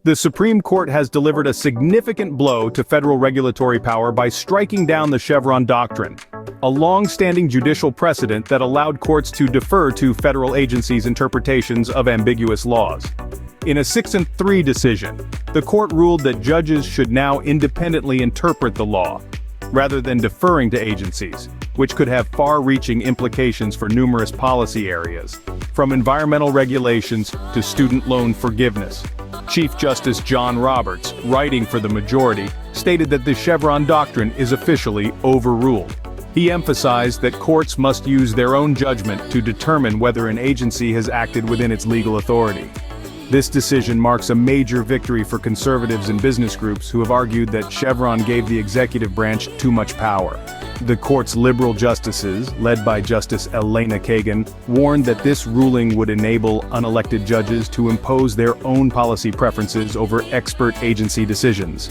The Supreme Court has delivered a significant blow to federal regulatory power by striking down the Chevron Doctrine, a long-standing judicial precedent that allowed courts to defer to federal agencies' interpretations of ambiguous laws. In a 6-3 decision, the court ruled that judges should now independently interpret the law, rather than deferring to agencies, which could have far-reaching implications for numerous policy areas, from environmental regulations to student loan forgiveness. Chief Justice John Roberts, writing for the majority, stated that the Chevron Doctrine is officially overruled. He emphasized that courts must use their own judgment to determine whether an agency has acted within its legal authority. This decision marks a major victory for conservatives and business groups who have argued that Chevron gave the executive branch too much power. The court's liberal justices, led by Justice Elena Kagan, warned that this ruling would enable unelected judges to impose their own policy preferences over expert agency decisions.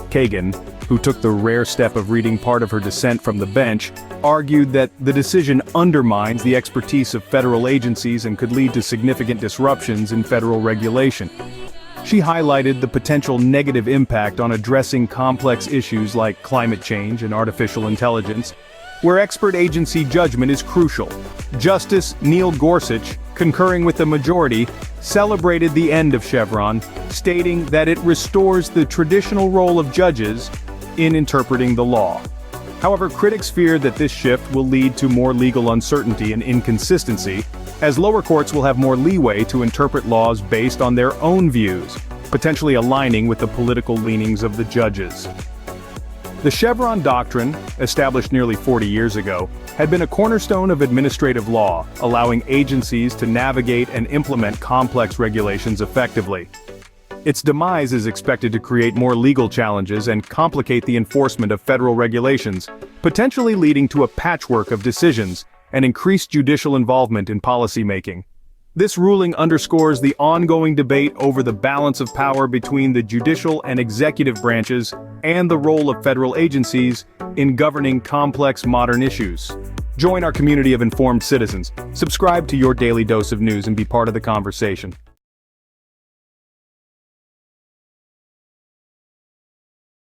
Kagan, who took the rare step of reading part of her dissent from the bench, argued that the decision undermines the expertise of federal agencies and could lead to significant disruptions in federal regulation. She highlighted the potential negative impact on addressing complex issues like climate change and artificial intelligence, where expert agency judgment is crucial. Justice Neil Gorsuch, concurring with the majority, celebrated the end of Chevron, stating that it restores the traditional role of judges in interpreting the law. However, critics fear that this shift will lead to more legal uncertainty and inconsistency, as lower courts will have more leeway to interpret laws based on their own views, potentially aligning with the political leanings of the judges. The Chevron Doctrine, established nearly 40 years ago, had been a cornerstone of administrative law, allowing agencies to navigate and implement complex regulations effectively. Its demise is expected to create more legal challenges and complicate the enforcement of federal regulations, potentially leading to a patchwork of decisions and increased judicial involvement in policymaking. This ruling underscores the ongoing debate over the balance of power between the judicial and executive branches and the role of federal agencies in governing complex modern issues. Join our community of informed citizens, subscribe to your daily dose of news and be part of the conversation.